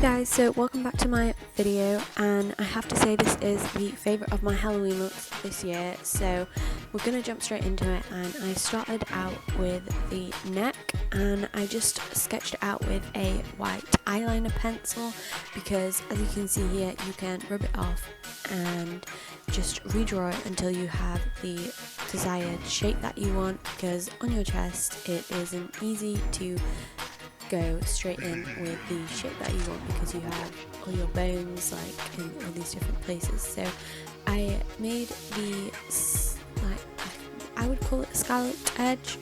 guys, so welcome back to my video, and I have to say this is the favourite of my Halloween looks this year, so we're going to jump straight into it. And I started out with the neck, and I just sketched it out with a white eyeliner pencil because, as you can see here, you can rub it off and just redraw it until you have the desired shape that you want, because on your chest it isn't easy to go straight in with the shape that you want because you have all your bones like in all these different places. So I made the, I would call it a scalloped edge,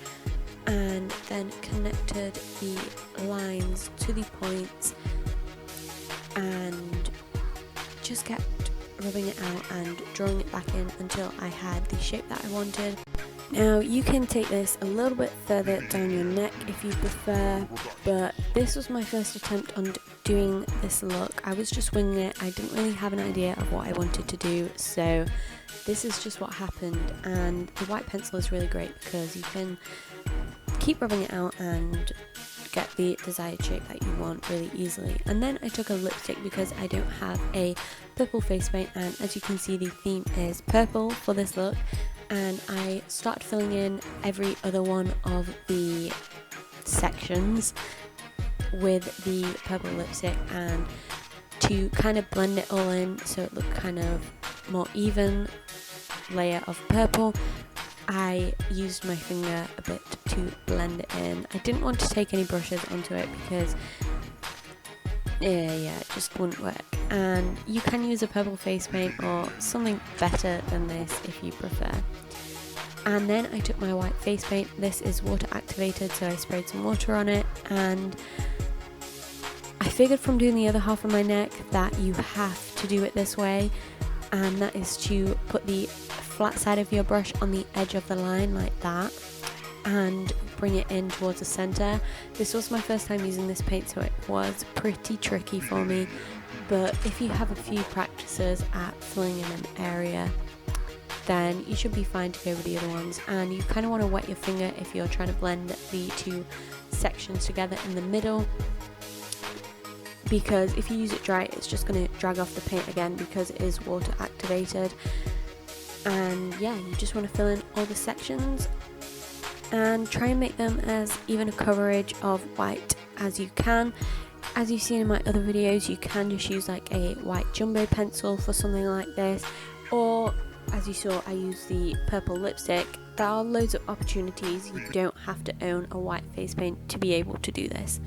and then connected the lines to the points and just kept rubbing it out and drawing it back in until I had the shape that I wanted. Now you can take this a little bit further down your neck if you prefer, but this was my first attempt on doing this look. I was just winging it. I didn't really have an idea of what I wanted to do, so this is just what happened. And the white pencil is really great because you can keep rubbing it out and get the desired shape that you want really easily. And then I took a lipstick because I don't have a purple face paint, and as you can see the theme is purple for this look. And I started filling in every other one of the sections with the purple lipstick, and to kind of blend it all in so it looked kind of more even layer of purple, I used my finger a bit to blend it in. I didn't want to take any brushes onto it because it just wouldn't work. And you can use a purple face paint or something better than this if you prefer. And then I took my white face paint. This is water activated, so I sprayed some water on it, and I figured from doing the other half of my neck that you have to do it this way, and that is to put the flat side of your brush on the edge of the line like that and bring it in towards the center. This was my first time using this paint, so it was pretty tricky for me, but if you have a few practices at filling in an area, then you should be fine to go with the other ones. And you kind of want to wet your finger if you're trying to blend the two sections together in the middle, because if you use it dry it's just going to drag off the paint again because it is water activated. And yeah, you just want to fill in all the sections and try and make them as even a coverage of white as you can. As you've seen in my other videos, you can just use like a white jumbo pencil for something like this, or as you saw I used the purple lipstick. There are loads of opportunities. You don't have to own a white face paint to be able to do this.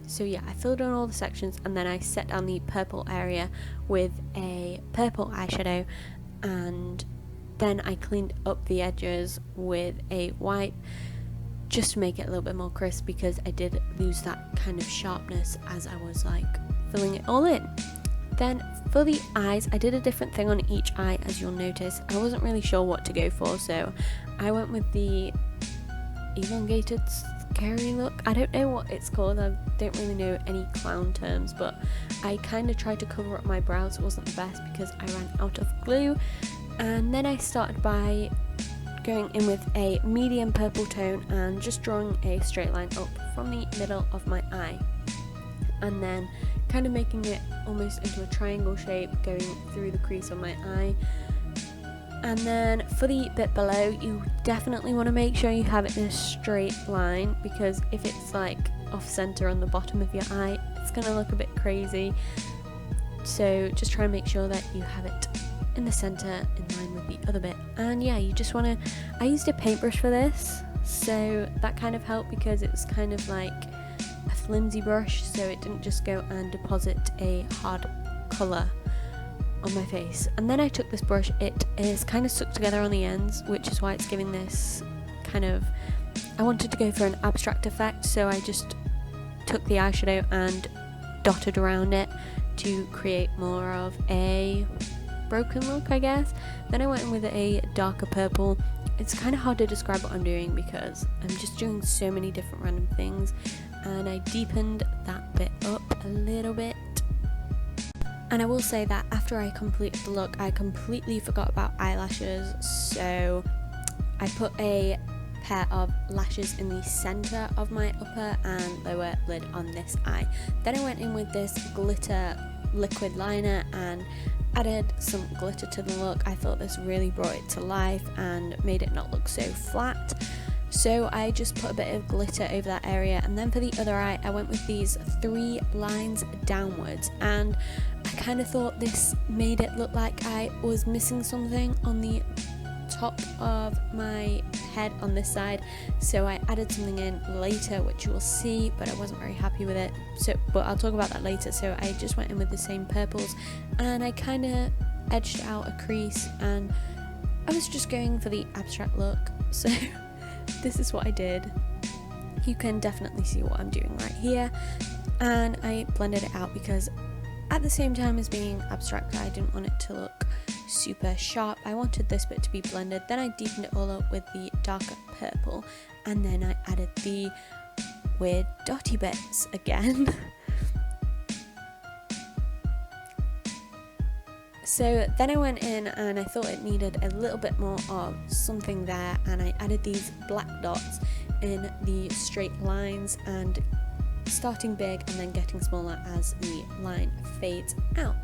So yeah, I filled in all the sections, and then I set down the purple area with a purple eyeshadow, and then I cleaned up the edges with a white just to make it a little bit more crisp, because I did lose that kind of sharpness as I was like filling it all in. Then for the eyes, I did a different thing on each eye, as you'll notice. I wasn't really sure what to go for, so I went with the elongated scary look. I don't know what it's called, I don't really know any clown terms, but I kind of tried to cover up my brows. It wasn't the best because I ran out of glue. And then I started by going in with a medium purple tone and just drawing a straight line up from the middle of my eye, and then kind of making it almost into a triangle shape going through the crease of my eye. And then for the bit below, you definitely want to make sure you have it in a straight line, because if it's like off center on the bottom of your eye, it's going to look a bit crazy. So just try and make sure that you have it in the center in line with the other bit. And yeah, you just want to, I used a paintbrush for this, so that kind of helped because it was kind of like a flimsy brush, so it didn't just go and deposit a hard colour on my face. And then I took this brush, it is kind of stuck together on the ends, which is why it's giving this kind of, I wanted to go for an abstract effect, so I just took the eyeshadow and dotted around it to create more of a broken look, I guess. Then I went in with a darker purple. It's kind of hard to describe what I'm doing because I'm just doing so many different random things, and I deepened that bit up a little bit. And I will say that after I completed the look, I completely forgot about eyelashes, so I put a pair of lashes in the center of my upper and lower lid on this eye. Then I went in with this glitter liquid liner and added some glitter to the look. I thought this really brought it to life and made it not look so flat. So I just put a bit of glitter over that area, and then for the other eye I went with these 3 lines downwards, and I kind of thought this made it look like I was missing something on the top of my head on this side, so I added something in later which you will see, but I wasn't very happy with it, but I'll talk about that later. So I just went in with the same purples and I kind of edged out a crease, and I was just going for the abstract look. So this is what I did. You can definitely see what I'm doing right here, and I blended it out because at the same time as being abstract I didn't want it to look super sharp. I wanted this bit to be blended. Then I deepened it all up with the darker purple, and then I added the weird dotty bits again. So then I went in and I thought it needed a little bit more of something there, and I added these black dots in the straight lines, and starting big and then getting smaller as the line fades out.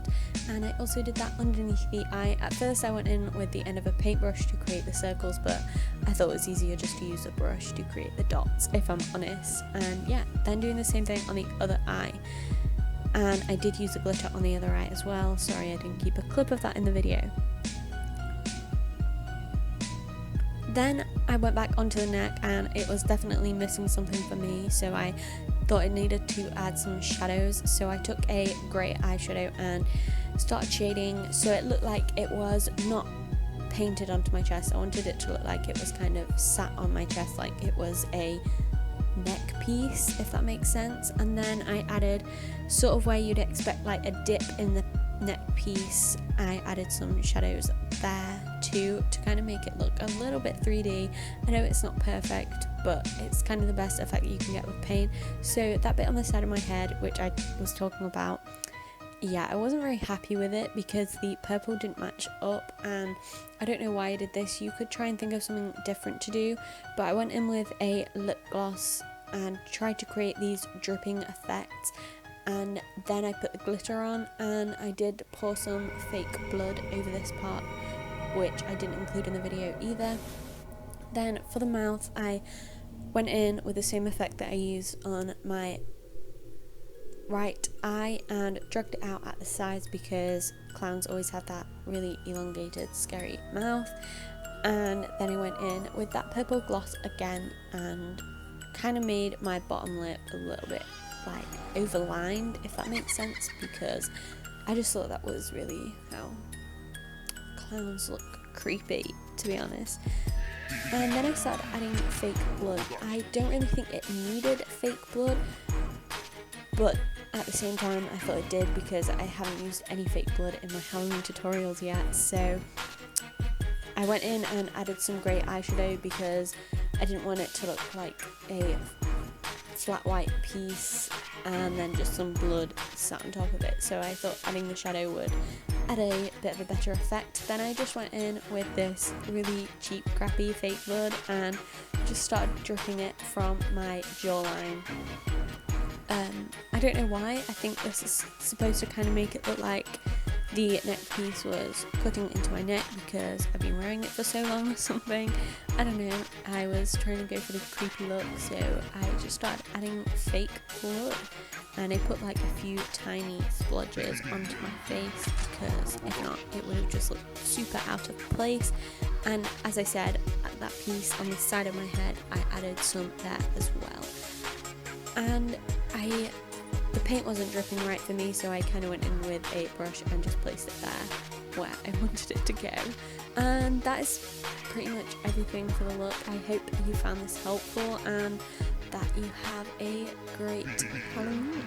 And I also did that underneath the eye. At first I went in with the end of a paintbrush to create the circles, but I thought it was easier just to use a brush to create the dots, if I'm honest. And yeah, then doing the same thing on the other eye. And I did use the glitter on the other eye as well. Sorry I didn't keep a clip of that in the video. Then I went back onto the neck and it was definitely missing something for me, so I thought it needed to add some shadows. So I took a grey eyeshadow and started shading so it looked like it was not painted onto my chest. I wanted it to look like it was kind of sat on my chest, like it was a neck piece, if that makes sense. And then I added sort of where you'd expect like a dip in the neck piece, I added some shadows there too to kind of make it look a little bit 3D. I know it's not perfect, but it's kind of the best effect that you can get with paint. So that bit on the side of my head, which I was talking about, yeah, I wasn't very happy with it because the purple didn't match up, and I don't know why I did this. You could try and think of something different to do, but I went in with a lip gloss and tried to create these dripping effects, and then I put the glitter on and I did pour some fake blood over this part, which I didn't include in the video either. Then for the mouth I went in with the same effect that I used on my right eye and dragged it out at the sides because clowns always have that really elongated scary mouth. And then I went in with that purple gloss again and kind of made my bottom lip a little bit like overlined, if that makes sense, because I just thought that was really how clowns look creepy, to be honest. And then I started adding fake blood. I don't really think it needed fake blood, but at the same time I thought it did because I haven't used any fake blood in my Halloween tutorials yet. So I went in and added some grey eyeshadow because I didn't want it to look like a flat white piece and then just some blood sat on top of it. So I thought adding the shadow would add a bit of a better effect. Then I just went in with this really cheap crappy fake blood and just started dripping it from my jawline. I don't know why. I think this is supposed to kind of make it look like the neck piece was cutting into my neck because I've been wearing it for so long or something. I don't know, I was trying to go for the creepy look, so I just started adding fake blood and I put like a few tiny splodges onto my face because if not it would have just looked super out of place. And as I said, at that piece on the side of my head I added some there as well. And the paint wasn't dripping right for me, so I kind of went in with a brush and just placed it there where I wanted it to go. And that is pretty much everything for the look. I hope you found this helpful and that you have a great Halloween.